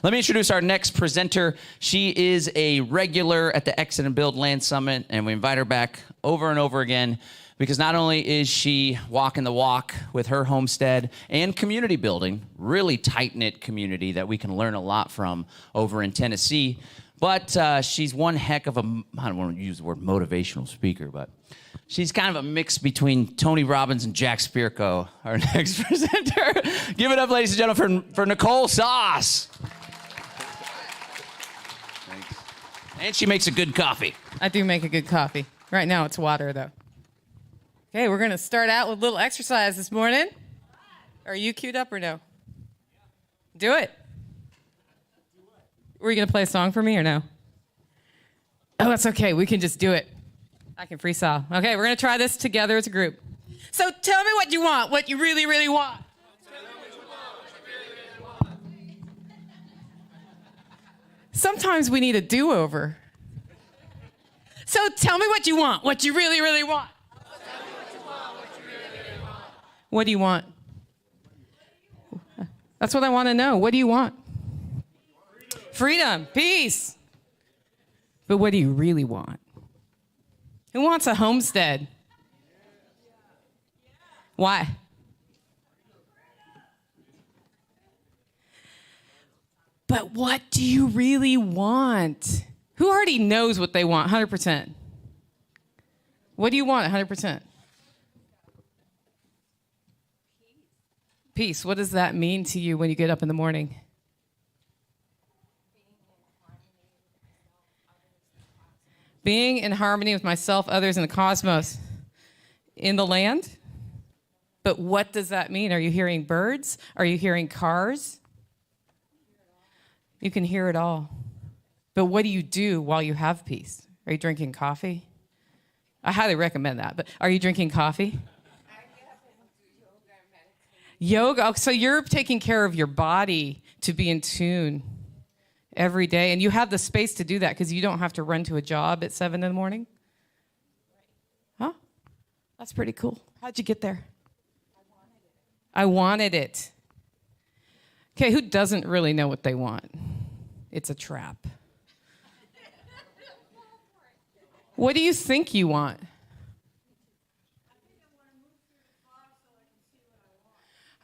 Let me introduce our next presenter. She is a regular at the Exit and Build Land Summit, and we invite her back over and over again because not only is she walking the walk with her homestead and community building, really tight-knit community that we can learn a lot from over in Tennessee, but she's one heck of a, I don't want to use the word motivational speaker, but she's kind of a mix between Tony Robbins and Jack Spirko, our next presenter. Give it up, ladies and gentlemen, for Nicole Sauce. Thanks. And she makes a good coffee. I do make a good coffee. Right now it's water, though. Okay, we're going to start out with a little exercise this morning. Are you queued up or no? Do it. Were you going to play a song for me or no? Oh, that's okay. We can just do it. I can freestyle. Okay, we're going to try this together as a group. So tell me what you want, what you really, really want. Sometimes we need a do-over. So tell me what you want, what you really, really want. What do you want? That's what I want to know. What do you want? Freedom, peace. But what do you really want? Who wants a homestead? Why? But what do you really want? Who already knows what they want 100%? What do you want 100%? Peace. What does that mean to you when you get up in the morning? Being in harmony with myself, others, and the cosmos. In the land? But what does that mean? Are you hearing birds? Are you hearing cars? You can hear it all. But what do you do while you have peace? Are you drinking coffee? I highly recommend that. But are you drinking coffee? Yoga. Oh, so you're taking care of your body to be in tune every day. And you have the space to do that because you don't have to run to a job at 7 in the morning? Huh? That's pretty cool. How'd you get there? I wanted it. Okay, who doesn't really know what they want? It's a trap. What do you think you want?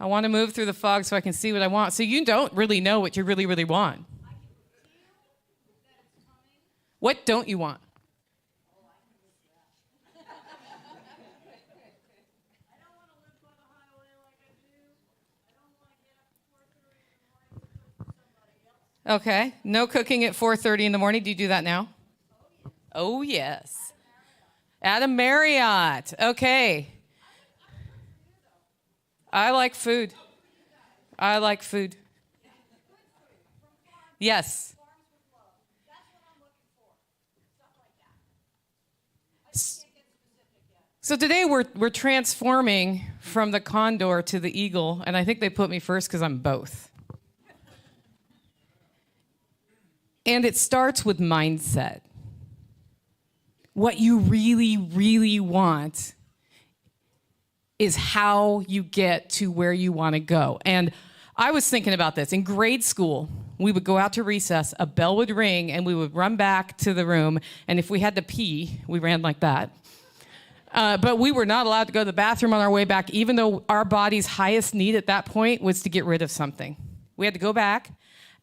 I want to move through the fog so I can see what I want. So you don't really know what you really, really want. What don't you want? Okay, no cooking at 4:30 in the morning. Do you do that now? Oh, yes. At a Marriott. Okay. I like food. I like food. Yes. So today we're transforming from the condor to the eagle, and I think they put me first because I'm both. And it starts with mindset. What you really, really want is how you get to where you want to go. And I was thinking about this. In grade school, we would go out to recess, a bell would ring, and we would run back to the room, and if we had to pee, we ran like that. But we were not allowed to go to the bathroom on our way back, even though our body's highest need at that point was to get rid of something. We had to go back,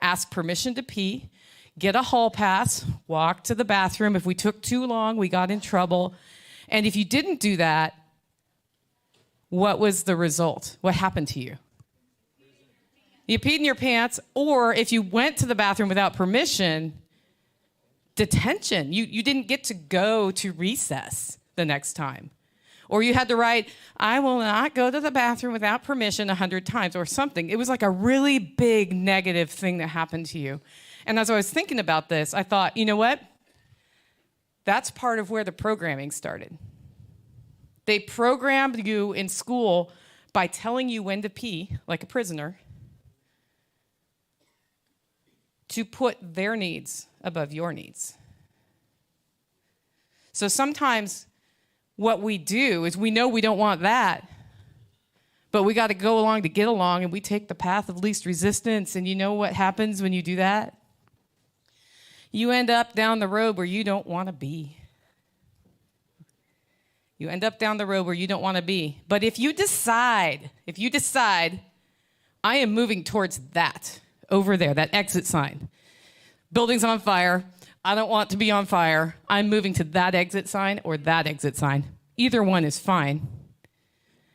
ask permission to pee, get a hall pass, walk to the bathroom. If we took too long, we got in trouble. And if you didn't do that, what was the result? What happened to you? You peed in your pants, or if you went to the bathroom without permission, detention. You didn't get to go to recess the next time. Or you had to write, I will not go to the bathroom without permission 100 times or something. It was like a really big negative thing that happened to you. And as I was thinking about this, I thought, you know what? That's part of where the programming started. They programmed you in school by telling you when to pee, like a prisoner, to put their needs above your needs. So sometimes what we do is we know we don't want that, But we got to go along to get along, and we take the path of least resistance. And you know what happens when you do that? You end up down the road where you don't want to be. You end up down the road where you don't want to be. But if you decide, I am moving towards that, over there, that exit sign. Building's on fire. I don't want to be on fire. I'm moving to that exit sign or that exit sign. Either one is fine.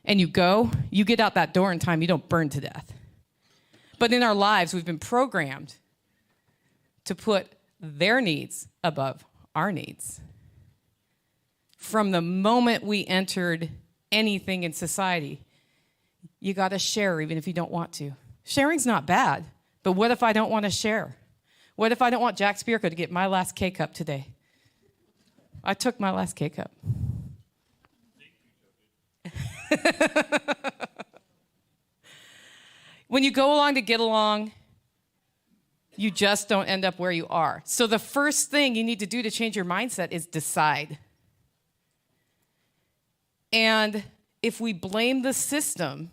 And you get out that door in time, you don't burn to death. But in our lives, we've been programmed to put their needs above our needs. From the moment we entered anything in society, you got to share even if you don't want to. Sharing's not bad, but what if I don't want to share? What if I don't want Jack Spirko to get my last K-Cup today? I took my last K-Cup. When you go along to get along, you just don't end up where you are. So the first thing you need to do to change your mindset is decide. And if we blame the system,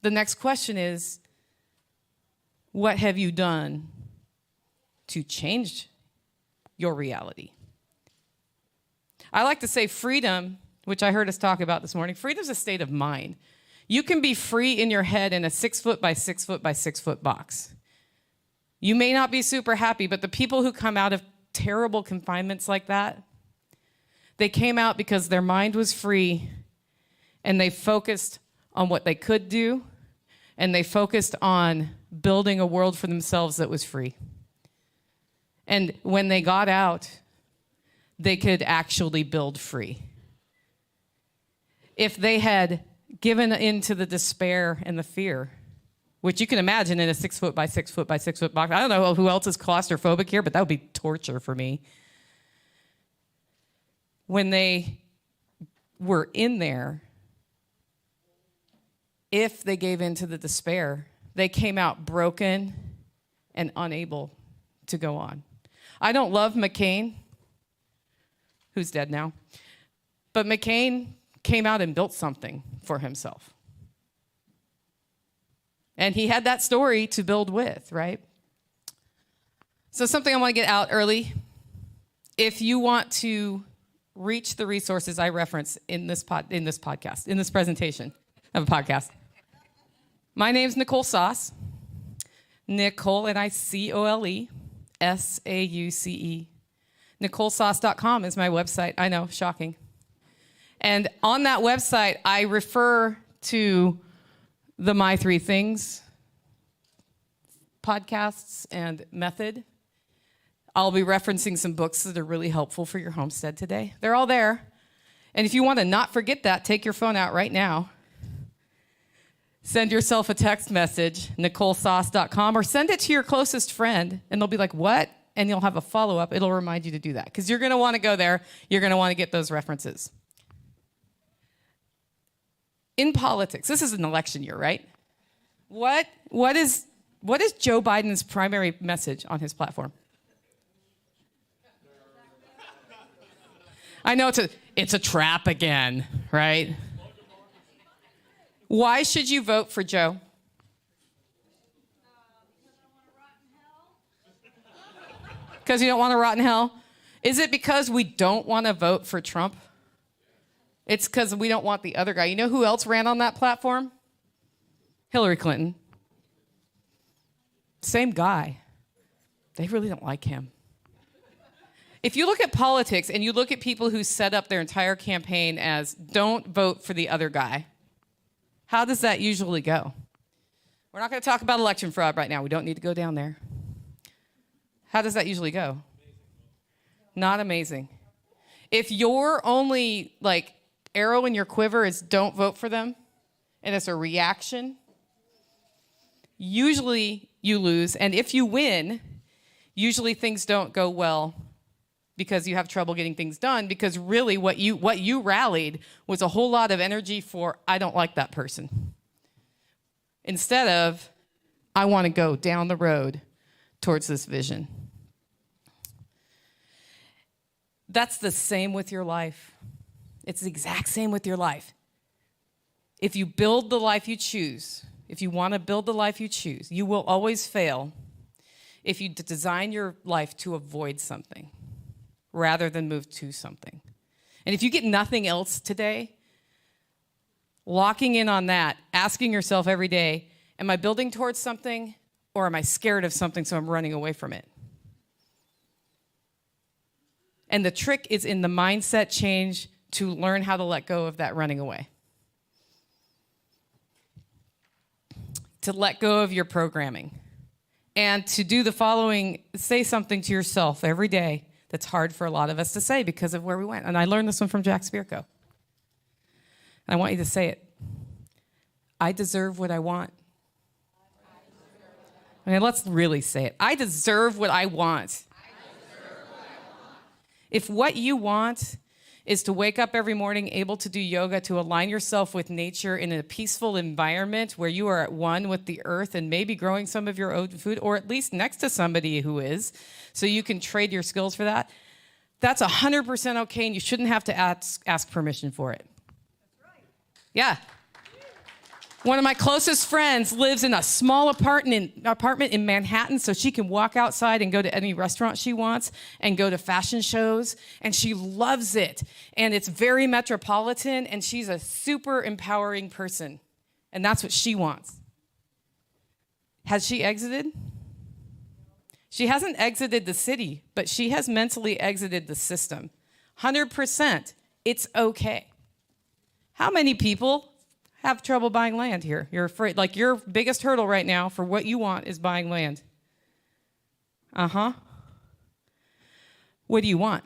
the next question is, what have you done to change your reality? I like to say freedom, which I heard us talk about this morning. Freedom is a state of mind. You can be free in your head in a 6 foot by 6 foot by 6 foot box. You may not be super happy, but the people who come out of terrible confinements like that, they came out because their mind was free and they focused on what they could do and they focused on building a world for themselves that was free. And when they got out, they could actually build free. If they had given into the despair and the fear, which you can imagine in a 6 foot by 6 foot by 6 foot box. I don't know who else is claustrophobic here, but that would be torture for me. When they were in there, if they gave into the despair, they came out broken and unable to go on. I don't love McCain, who's dead now, but McCain came out and built something for himself. And he had that story to build with, right? So something I want to get out early. If you want to reach the resources I reference in this podcast, in this presentation of a podcast. My name's Nicole Sauce. Nicole, Nicole, Sauce. NicoleSauce.com is my website. I know, shocking. And on that website, I refer to the My Three Things podcasts and method. I'll be referencing some books that are really helpful for your homestead today. They're all there. And if you want to not forget that, take your phone out right now. Send yourself a text message, NicoleSauce.com, or send it to your closest friend, and they'll be like, what? And you'll have a follow-up. It'll remind you to do that, because you're going to want to go there. You're going to want to get those references. In politics, this is an election year, right? What is Joe Biden's primary message on his platform? I know it's a trap again, right? Why should you vote for Joe? Because you don't want to rot in hell? Is it because we don't want to vote for Trump? It's because we don't want the other guy. You know who else ran on that platform? Hillary Clinton. Same guy. They really don't like him. If you look at politics and you look at people who set up their entire campaign as don't vote for the other guy, how does that usually go? We're not going to talk about election fraud right now. We don't need to go down there. How does that usually go? Not amazing. If your only arrow in your quiver is don't vote for them, and it's a reaction, usually you lose. And if you win, usually things don't go well because you have trouble getting things done, because really what you rallied was a whole lot of energy for, I don't like that person. Instead of, I want to go down the road towards this vision. That's the same with your life. It's the exact same with your life. If you build the life you choose, if you want to build the life you choose, you will always fail if you design your life to avoid something rather than move to something. And if you get nothing else today, locking in on that, asking yourself every day, am I building towards something or am I scared of something so I'm running away from it? And the trick is in the mindset change to learn how to let go of that running away. To let go of your programming. And to do the following, say something to yourself every day that's hard for a lot of us to say because of where we went. And I learned this one from Jack Spirko. And I want you to say it. I deserve what I want. Okay, let's really say it. I deserve what I want. If what you want is to wake up every morning able to do yoga, to align yourself with nature in a peaceful environment where you are at one with the earth and maybe growing some of your own food, or at least next to somebody who is, so you can trade your skills for that, that's 100% okay, and you shouldn't have to ask permission for it. That's right. Yeah. One of my closest friends lives in a small apartment in Manhattan so she can walk outside and go to any restaurant she wants and go to fashion shows, and she loves it. And it's very metropolitan, and she's a super empowering person, and that's what she wants. Has she exited? She hasn't exited the city, but she has mentally exited the system. 100%, it's okay. How many people have trouble buying land here? You're afraid, like your biggest hurdle right now for what you want is buying land. Uh-huh. What do you want?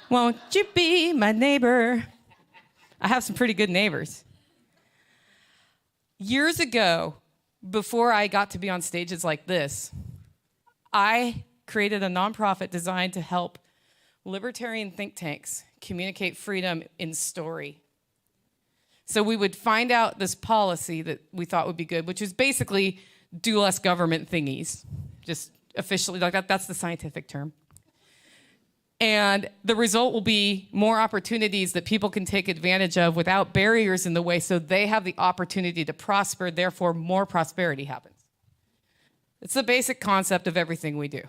Won't you be my neighbor? I have some pretty good neighbors. Years ago, before I got to be on stages like this, I created a nonprofit designed to help libertarian think tanks communicate freedom in story. So we would find out this policy that we thought would be good, which is basically do less government thingies, just officially, like that's the scientific term. And the result will be more opportunities that people can take advantage of without barriers in the way, so they have the opportunity to prosper, therefore more prosperity happens. It's the basic concept of everything we do.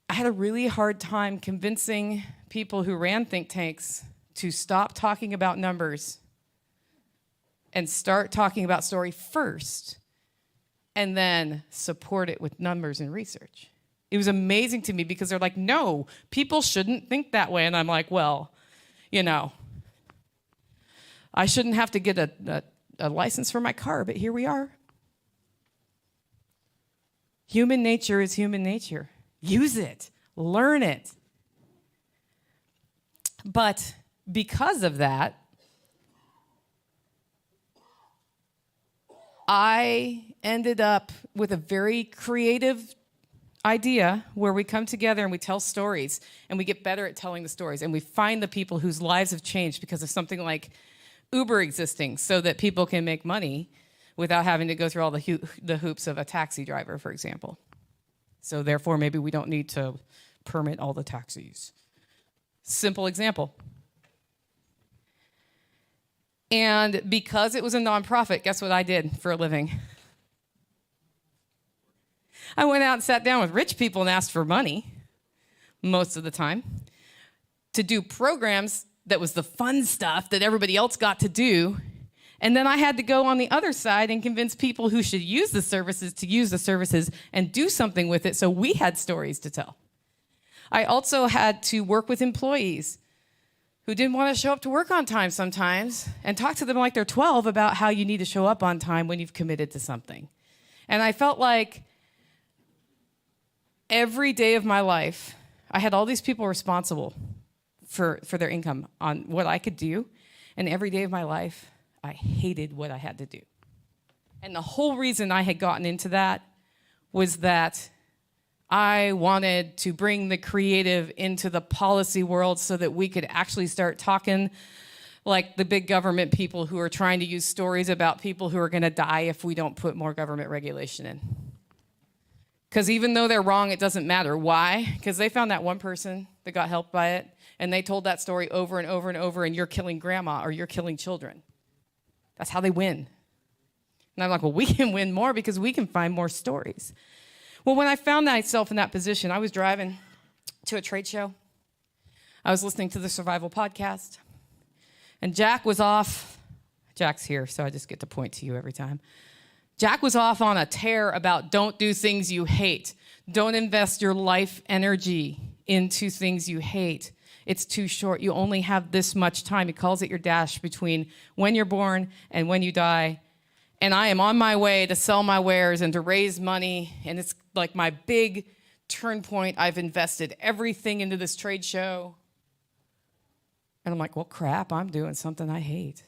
I had a really hard time convincing people who ran think tanks to stop talking about numbers and start talking about story first, and then support it with numbers and research. It was amazing to me because they're like, no, people shouldn't think that way. And I'm like, well, you know, I shouldn't have to get a license for my car, but here we are. Human nature is human nature. Use it, learn it. But because of that, I ended up with a very creative idea where we come together and we tell stories, and we get better at telling the stories, and we find the people whose lives have changed because of something like Uber existing so that people can make money without having to go through all the hoops of a taxi driver, for example. So therefore, maybe we don't need to permit all the taxis. Simple example. And because it was a nonprofit, guess what I did for a living? I went out and sat down with rich people and asked for money, most of the time, to do programs that was the fun stuff that everybody else got to do. And then I had to go on the other side and convince people who should use the services to use the services and do something with it, so we had stories to tell. I also had to work with employees who didn't want to show up to work on time sometimes and talk to them like they're 12 about how you need to show up on time when you've committed to something. And I felt like every day of my life, I had all these people responsible for their income on what I could do, and every day of my life, I hated what I had to do. And the whole reason I had gotten into that was that I wanted to bring the creative into the policy world so that we could actually start talking like the big government people who are trying to use stories about people who are going to die if we don't put more government regulation in. Because even though they're wrong, it doesn't matter. Why? Because they found that one person that got helped by it, And they told that story over and over and over, and you're killing grandma or you're killing children. That's how they win. And I'm like, well, we can win more because we can find more stories. Well, when I found myself in that position, I was driving to a trade show. I was listening to the Survival Podcast. And Jack was off. Jack's here, so I just get to point to you every time. Jack was off on a tear about don't do things you hate. Don't invest your life energy into things you hate. It's too short. You only have this much time. He calls it your dash between when you're born and when you die. And I am on my way to sell my wares and to raise money. And it's like my big turn point. I've invested everything into this trade show. And I'm like, well, crap, I'm doing something I hate.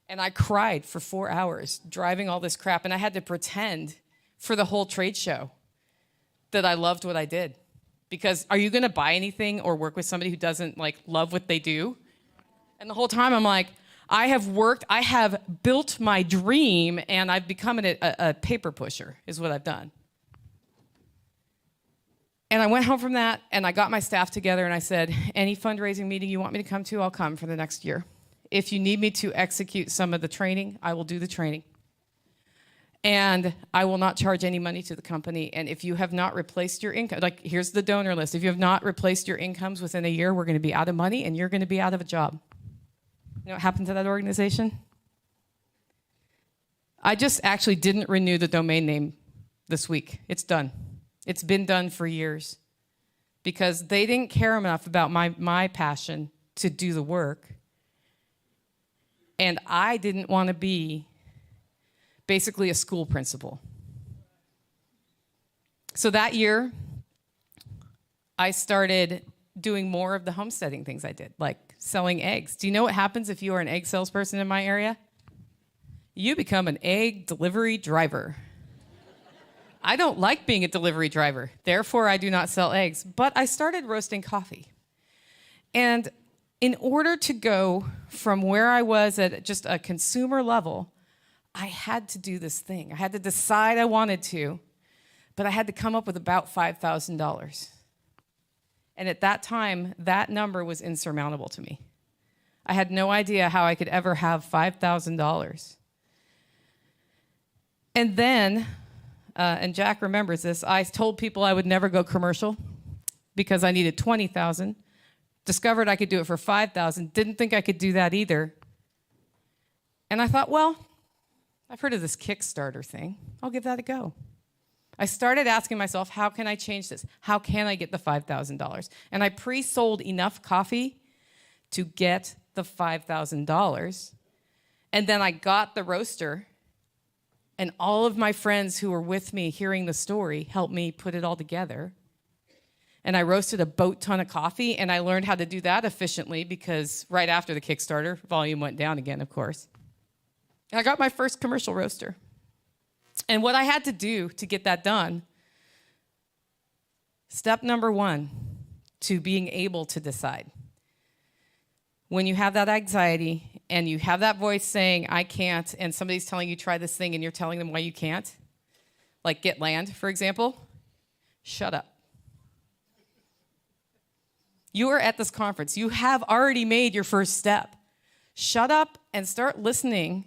And I cried for 4 hours driving all this crap. And I had to pretend for the whole trade show that I loved what I did. Because are you going to buy anything or work with somebody who doesn't love what they do? And the whole time I'm like, I have built my dream, and I've become a paper pusher is what I've done. And I went home from that, and I got my staff together, and I said, any fundraising meeting you want me to come to, I'll come for the next year. If you need me to execute some of the training, I will do the training. And I will not charge any money to the company. And if you have not replaced your income, here's the donor list. If you have not replaced your incomes within a year, we're going to be out of money, and you're going to be out of a job. You know what happened to that organization? I just actually didn't renew the domain name this week. It's done. It's been done for years because they didn't care enough about my passion to do the work. And I didn't want to be basically a school principal. So that year, I started doing more of the homesteading things I did, like selling eggs. Do you know what happens if you are an egg salesperson in my area? You become an egg delivery driver. I don't like being a delivery driver. Therefore, I do not sell eggs. But I started roasting coffee. And in order to go from where I was at just a consumer level, I had to do this thing. I had to decide I wanted to, but I had to come up with about $5,000. And at that time, that number was insurmountable to me. I had no idea how I could ever have $5,000. And then, and Jack remembers this, I told people I would never go commercial because I needed $20,000. Discovered I could do it for $5,000. Didn't think I could do that either. And I thought, well, I've heard of this Kickstarter thing. I'll give that a go. I started asking myself, how can I change this? How can I get the $5,000? And I pre-sold enough coffee to get the $5,000. And then I got the roaster, and all of my friends who were with me hearing the story helped me put it all together. And I roasted a boat ton of coffee, and I learned how to do that efficiently because right after the Kickstarter, volume went down again, of course. And I got my first commercial roaster. And what I had to do to get that done, step number one to being able to decide. When you have that anxiety and you have that voice saying, I can't, and somebody's telling you try this thing and you're telling them why you can't, like get land, for example, shut up. You are at this conference. You have already made your first step. Shut up and start listening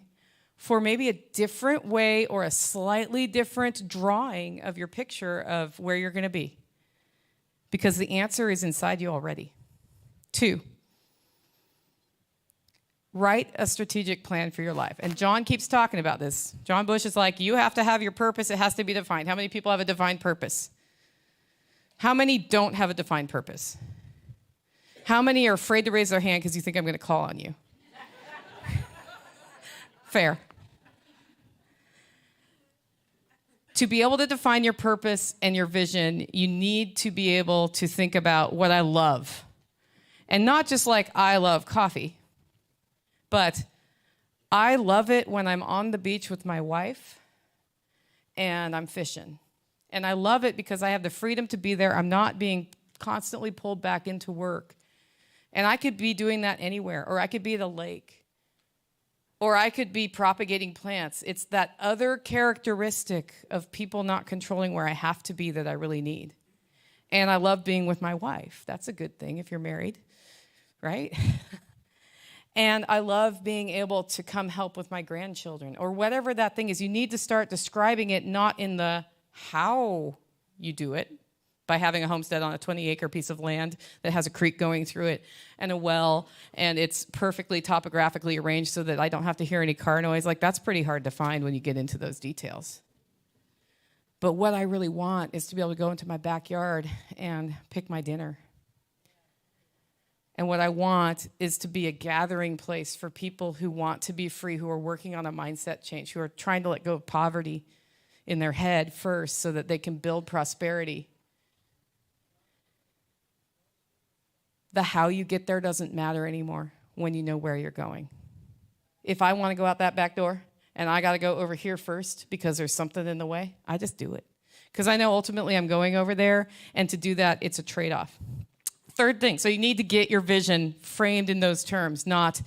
for maybe a different way or a slightly different drawing of your picture of where you're going to be. Because the answer is inside you already. 2, write a strategic plan for your life. And John keeps talking about this. John Bush is like, you have to have your purpose. It has to be defined. How many people have a defined purpose? How many don't have a defined purpose? How many are afraid to raise their hand because you think I'm going to call on you? Fair. To be able to define your purpose and your vision, you need to be able to think about what I love. And not just like I love coffee, but I love it when I'm on the beach with my wife and I'm fishing. And I love it because I have the freedom to be there. I'm not being constantly pulled back into work. And I could be doing that anywhere, or I could be at a lake. Or I could be propagating plants. It's that other characteristic of people not controlling where I have to be that I really need. And I love being with my wife. That's a good thing if you're married, right? And I love being able to come help with my grandchildren or whatever that thing is. You need to start describing it not in the how you do it, by having a homestead on a 20-acre piece of land that has a creek going through it and a well, and it's perfectly topographically arranged so that I don't have to hear any car noise. Like, that's pretty hard to find when you get into those details. But what I really want is to be able to go into my backyard and pick my dinner. And what I want is to be a gathering place for people who want to be free, who are working on a mindset change, who are trying to let go of poverty in their head first so that they can build prosperity. The how you get there doesn't matter anymore when you know where you're going. If I want to go out that back door and I got to go over here first because there's something in the way, I just do it. Because I know ultimately I'm going over there, and to do that, it's a trade-off. Third thing, so you need to get your vision framed in those terms, not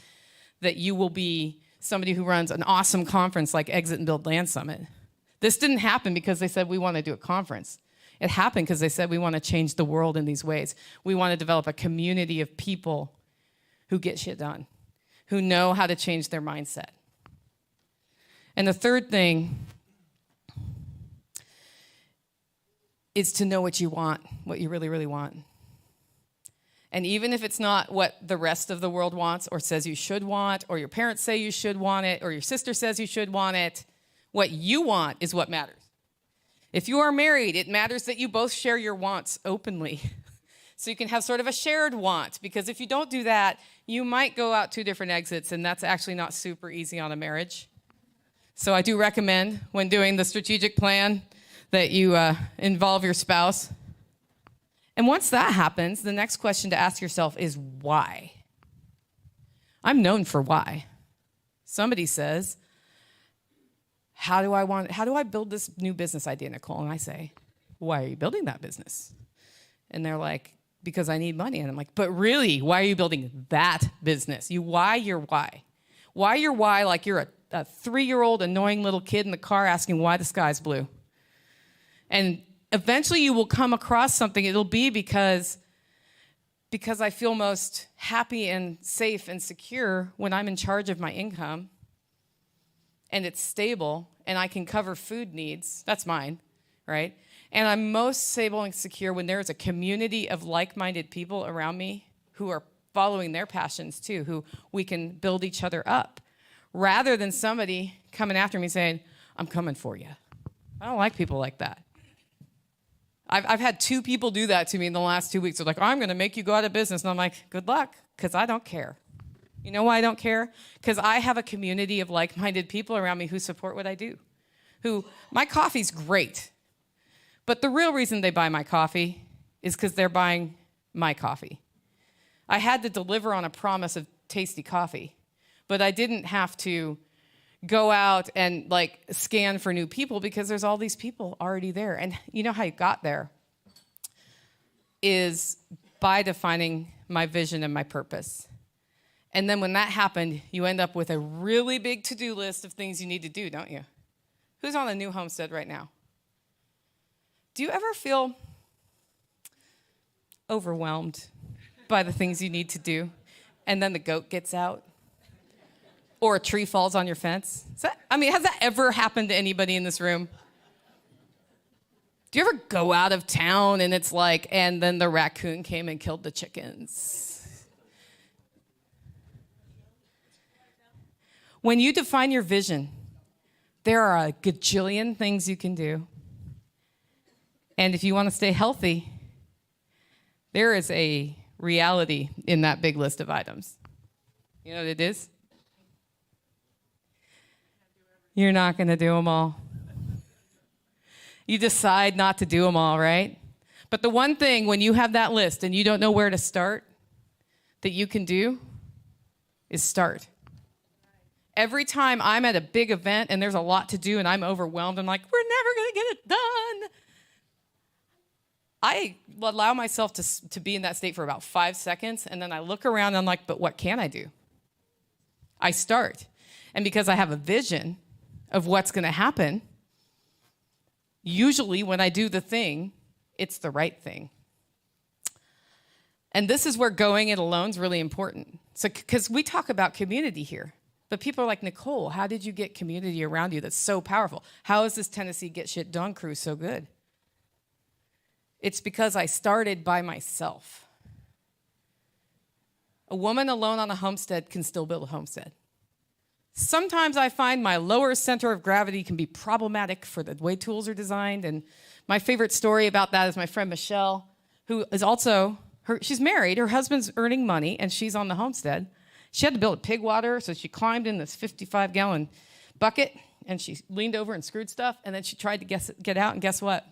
that you will be somebody who runs an awesome conference like Exit and Build Land Summit. This didn't happen because they said we want to do a conference. It happened because they said we want to change the world in these ways. We want to develop a community of people who get shit done, who know how to change their mindset. And the third thing is to know what you want, what you really, really want. And even if it's not what the rest of the world wants or says you should want, or your parents say you should want it, or your sister says you should want it, what you want is what matters. If you are married, it matters that you both share your wants openly. So you can have sort of a shared want, because if you don't do that, you might go out two different exits, and that's actually not super easy on a marriage. So I do recommend, when doing the strategic plan, that you involve your spouse. And once that happens, the next question to ask yourself is why? I'm known for why. Somebody says, how do I build this new business idea, Nicole? And I say, why are you building that business? And they're like, because I need money. And I'm like, but really, why are you building that business? Why your why? Why your why like you're a 3-year-old annoying little kid in the car asking why the sky's blue. And eventually you will come across something. It'll be because I feel most happy and safe and secure when I'm in charge of my income and it's stable and I can cover food needs. That's mine, right? And I'm most stable and secure when there's a community of like-minded people around me who are following their passions too, who we can build each other up, rather than somebody coming after me saying, I'm coming for you. I don't like people like that. I've had 2 people do that to me in the last 2 weeks. They're like, I'm going to make you go out of business. And I'm like, good luck, because I don't care. You know why I don't care? Because I have a community of like-minded people around me who support what I do. My coffee's great. But the real reason they buy my coffee is because they're buying my coffee. I had to deliver on a promise of tasty coffee, but I didn't have to go out and scan for new people because there's all these people already there. And you know how you got there is by defining my vision and my purpose. And then when that happened, you end up with a really big to-do list of things you need to do, don't you? Who's on a new homestead right now? Do you ever feel overwhelmed by the things you need to do, and then the goat gets out? Or a tree falls on your fence? Has that ever happened to anybody in this room? Do you ever go out of town and it's and then the raccoon came and killed the chickens? When you define your vision, there are a gajillion things you can do. And if you want to stay healthy, there is a reality in that big list of items. You know what it is? You're not going to do them all. You decide not to do them all, right? But the one thing when you have that list and you don't know where to start that you can do is start. Every time I'm at a big event and there's a lot to do and I'm overwhelmed, I'm like, we're never going to get it done. I allow myself to be in that state for about 5 seconds, and then I look around and I'm like, but what can I do? I start. And because I have a vision of what's going to happen, usually when I do the thing, it's the right thing. And this is where going it alone is really important. So, because we talk about community here, but people are like, Nicole, how did you get community around you that's so powerful? How is this Tennessee Get Shit Done crew so good? It's because I started by myself. A woman alone on a homestead can still build a homestead. Sometimes I find my lower center of gravity can be problematic for the way tools are designed. And my favorite story about that is my friend Michelle, who is also, she's married, her husband's earning money, and she's on the homestead. She had to build a pig water, so she climbed in this 55-gallon bucket, and she leaned over and screwed stuff, and then she tried to get out, and guess what?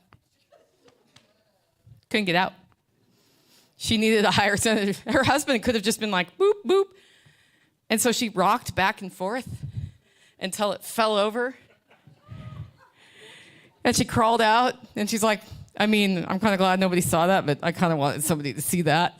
Couldn't get out. She needed a higher center. Her husband could have just been like, boop, boop. And so she rocked back and forth until it fell over. And she crawled out, and she's like, I mean, I'm kind of glad nobody saw that, but I kind of wanted somebody to see that.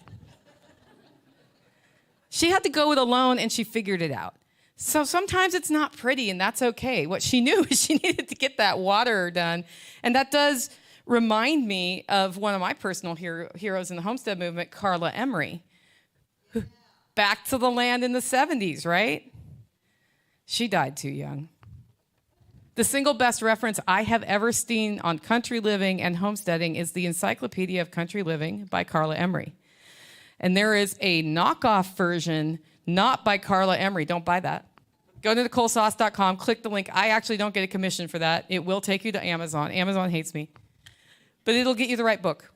She had to go it alone, and she figured it out. So sometimes it's not pretty, and that's okay. What she knew is she needed to get that water done. And that does remind me of one of my personal heroes in the homestead movement, Carla Emery. Back to the land in the 70s, right? She died too young. The single best reference I have ever seen on country living and homesteading is the Encyclopedia of Country Living by Carla Emery. And there is a knockoff version, not by Carla Emery. Don't buy that. Go to NicoleSauce.com, click the link. I actually don't get a commission for that. It will take you to Amazon. Amazon hates me. But it'll get you the right book.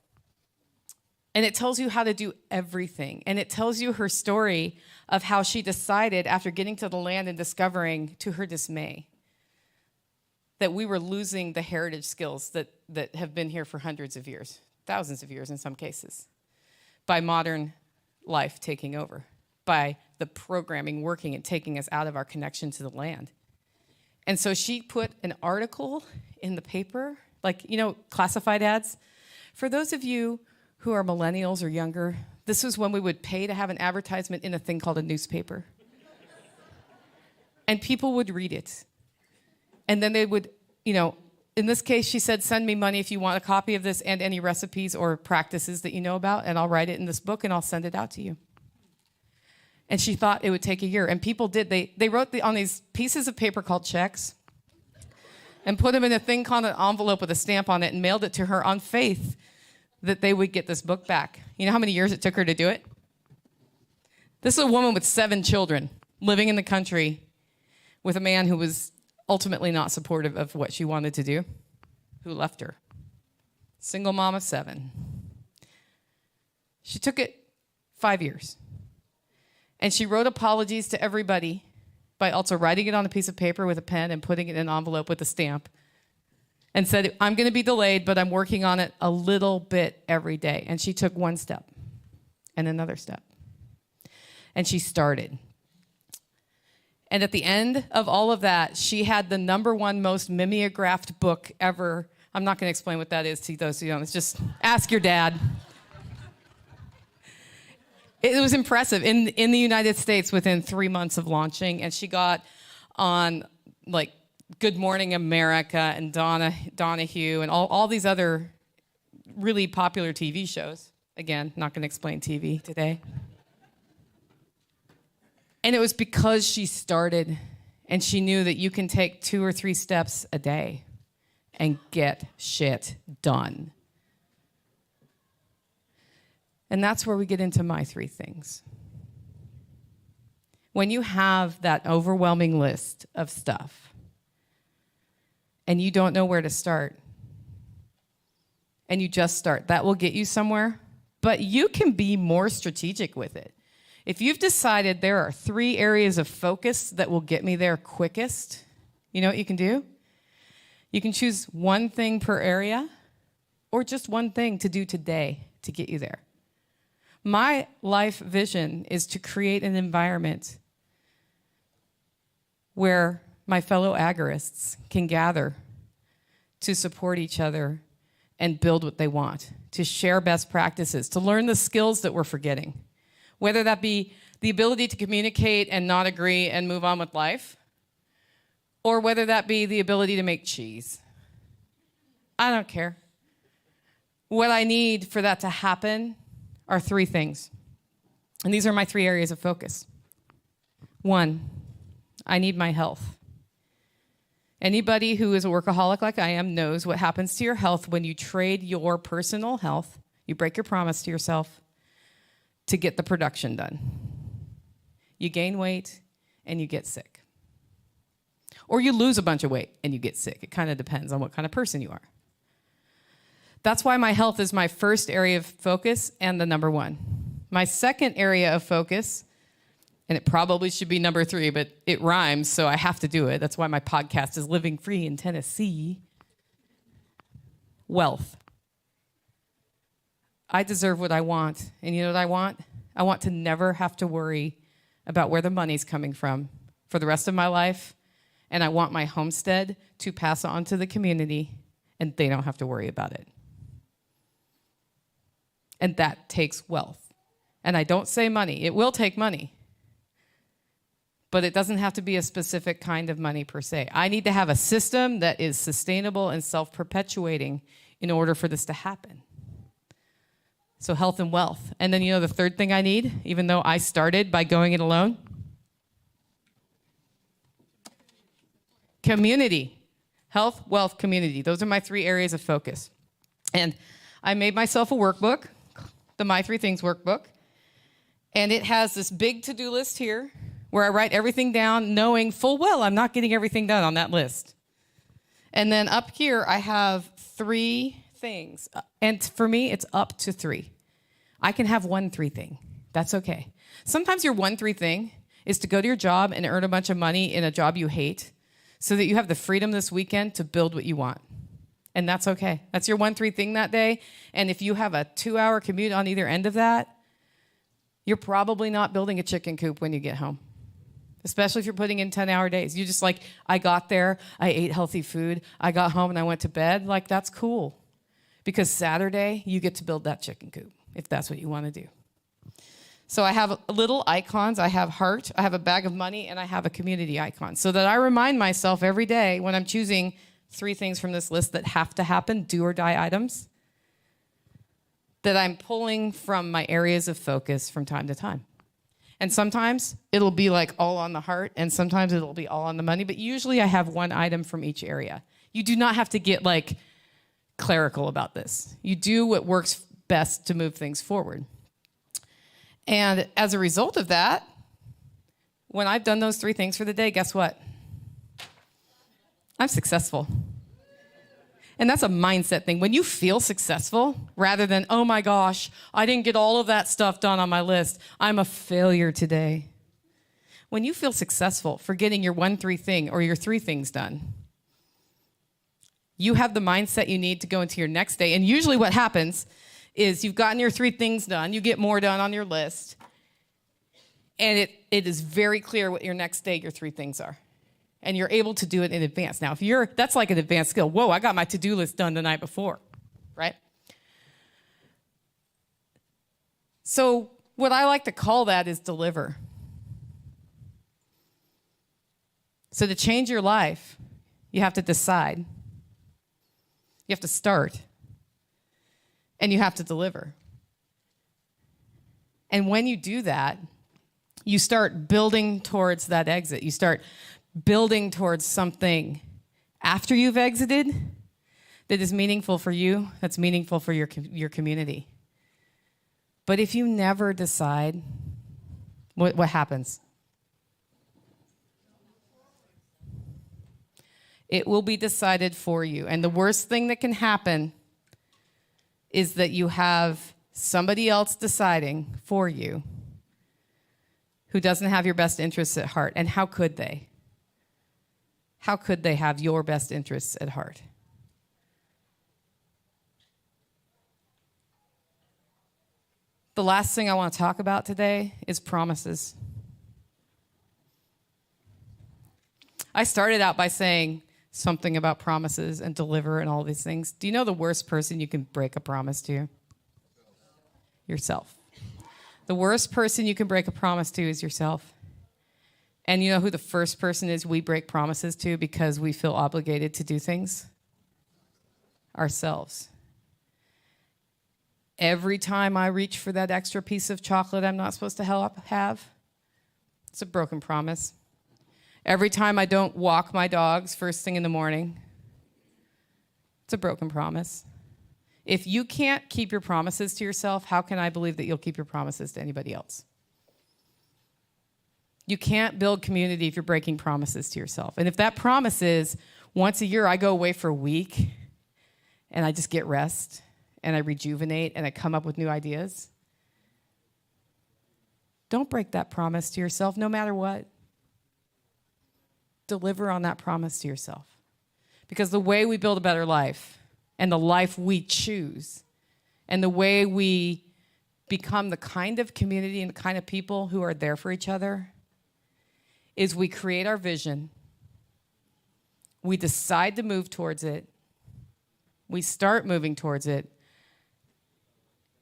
And it tells you how to do everything. And it tells you her story of how she decided after getting to the land and discovering, to her dismay, that we were losing the heritage skills that have been here for hundreds of years, thousands of years in some cases, by modern life taking over, by the programming working and taking us out of our connection to the land. And so she put an article in the paper, like, classified ads. For those of you who are millennials or younger, this was when we would pay to have an advertisement in a thing called a newspaper. And people would read it. And then they would, in this case, she said, send me money if you want a copy of this and any recipes or practices that you know about, and I'll write it in this book and I'll send it out to you. And she thought it would take a year. And people did. They wrote on these pieces of paper called checks and put them in a thing called an envelope with a stamp on it and mailed it to her on faith that they would get this book back. You know how many years it took her to do it? This is a woman with 7 children living in the country with a man who was ultimately not supportive of what she wanted to do, who left her. Single mom of 7. She took it 5 years. And she wrote apologies to everybody by also writing it on a piece of paper with a pen and putting it in an envelope with a stamp. And said, I'm going to be delayed, but I'm working on it a little bit every day. And she took one step and another step. And she started. And at the end of all of that, she had the #1 most mimeographed book ever. I'm not going to explain what that is to those who don't. It's just ask your dad. It was impressive. In the United States, within 3 months of launching, and she got on, like, Good Morning America and Donahue and all these other really popular TV shows. Again, not going to explain TV today. And it was because she started and she knew that you can take 2 or 3 steps a day and get shit done. And that's where we get into my 3 things. When you have that overwhelming list of stuff, and you don't know where to start, and you just start, that will get you somewhere, but you can be more strategic with it. If you've decided there are 3 areas of focus that will get me there quickest, you know what you can do? You can choose one thing per area, or just one thing to do today to get you there. My life vision is to create an environment where my fellow agorists can gather to support each other and build what they want, to share best practices, to learn the skills that we're forgetting, whether that be the ability to communicate and not agree and move on with life, or whether that be the ability to make cheese. I don't care. What I need for that to happen are 3 things. And these are my 3 areas of focus. 1, I need my health. Anybody who is a workaholic like I am knows what happens to your health when you trade your personal health, you break your promise to yourself, to get the production done. You gain weight and you get sick. Or you lose a bunch of weight and you get sick. It kind of depends on what kind of person you are. That's why my health is my first area of focus and the number 1. My second area of focus, and it probably should be number 3, but it rhymes, so I have to do it. That's why my podcast is Living Free in Tennessee. Wealth. I deserve what I want. And you know what I want? I want to never have to worry about where the money's coming from for the rest of my life. And I want my homestead to pass on to the community, and they don't have to worry about it. And that takes wealth. And I don't say money. It will take money. But it doesn't have to be a specific kind of money per se. I need to have a system that is sustainable and self-perpetuating in order for this to happen. So health and wealth. And then you know the third thing I need, even though I started by going it alone? Community. Health, wealth, community. Those are my 3 areas of focus. And I made myself a workbook, the My 3 Things workbook. And it has this big to-do list here where I write everything down knowing full well I'm not getting everything done on that list. And then up here I have 3 things. And for me, it's up to 3. I can have 1 3 thing. That's okay. Sometimes your 1 3 thing is to go to your job and earn a bunch of money in a job you hate so that you have the freedom this weekend to build what you want. And that's okay. That's your 1 3 thing that day. And if you have a 2-hour commute on either end of that, you're probably not building a chicken coop when you get home. Especially if you're putting in 10-hour days. You just like, I got there, I ate healthy food, I got home and I went to bed. Like, that's cool. Because Saturday, you get to build that chicken coop, if that's what you want to do. So I have little icons. I have heart, I have a bag of money, and I have a community icon. So that I remind myself every day when I'm choosing 3 things from this list that have to happen, do or die items, that I'm pulling from my areas of focus from time to time. And sometimes it'll be like all on the heart, and sometimes it'll be all on the money, but usually I have 1 item from each area. You do not have to get like clerical about this. You do what works best to move things forward. And as a result of that, when I've done those 3 things for the day, guess what? I'm successful. And that's a mindset thing. When you feel successful, rather than, oh my gosh, I didn't get all of that stuff done on my list, I'm a failure today. When you feel successful for getting your 1 3 thing or your 3 things done, you have the mindset you need to go into your next day. And usually what happens is you've gotten your 3 things done, you get more done on your list, and it is very clear what your next day, your 3 things are. And you're able to do it in advance. Now, that's like an advanced skill. Whoa, I got my to-do list done the night before, right? So what I like to call that is deliver. So to change your life, you have to decide. You have to start. And you have to deliver. And when you do that, you start building towards that exit. You start building towards something after you've exited that is meaningful for you, that's meaningful for your community. But if you never decide, what happens? It will be decided for you. And the worst thing that can happen is that you have somebody else deciding for you who doesn't have your best interests at heart. And how could they? How could they have your best interests at heart? The last thing I want to talk about today is promises. I started out by saying something about promises and deliver and all these things. Do you know the worst person you can break a promise to? Yourself. The worst person you can break a promise to is yourself. And you know who the first person is we break promises to because we feel obligated to do things? Ourselves. every time I reach for that extra piece of chocolate I'm not supposed to have, it's a broken promise. Every time I don't walk my dogs first thing in the morning, it's a broken promise. If you can't keep your promises to yourself, how can I believe that you'll keep your promises to anybody else? You can't build community if you're breaking promises to yourself. And if that promise is once a year I go away for a week and I just get rest and I rejuvenate and I come up with new ideas, don't break that promise to yourself no matter what. Deliver on that promise to yourself. Because the way we build a better life and the life we choose and the way we become the kind of community and the kind of people who are there for each other is we create our vision, we decide to move towards it, we start moving towards it,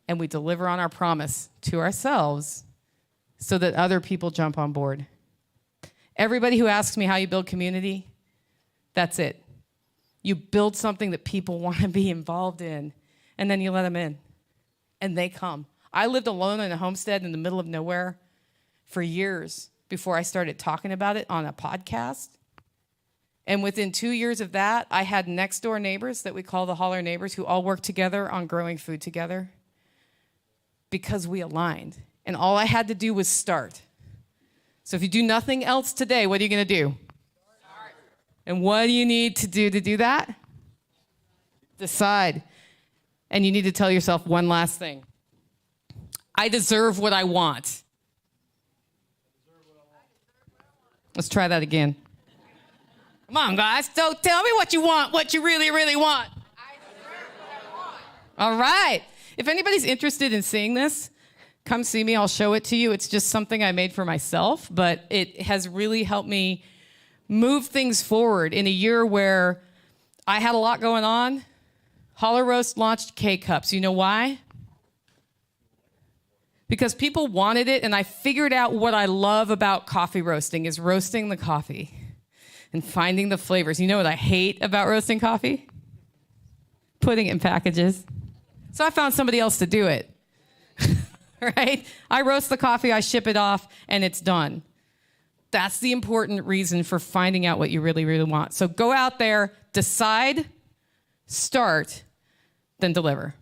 and we deliver on our promise to ourselves so that other people jump on board. Everybody who asks me how you build community, that's it. You build something that people want to be involved in, and then you let them in, and they come. I lived alone in a homestead in the middle of nowhere for years before I started talking about it on a podcast. And within 2 years of that, I had next door neighbors that we call the holler neighbors who all worked together on growing food together because we aligned. And all I had to do was start. So if you do nothing else today, what are you going to do? Start. And what do you need to do that? Decide. And you need to tell yourself one last thing. I deserve what I want. Let's try that again. Come on, guys. So tell me what you want, what you really, really want. I deserve what I want. All right. If anybody's interested in seeing this, come see me. I'll show it to you. It's just something I made for myself, but it has really helped me move things forward in a year where I had a lot going on. Holler Roast launched K-Cups. You know why? Because people wanted it, and I figured out what I love about coffee roasting is roasting the coffee and finding the flavors. You know what I hate about roasting coffee? Putting it in packages. So I found somebody else to do it. Right? I roast the coffee, I ship it off, and it's done. That's the important reason for finding out what you really, really want. So go out there, decide, start, then deliver.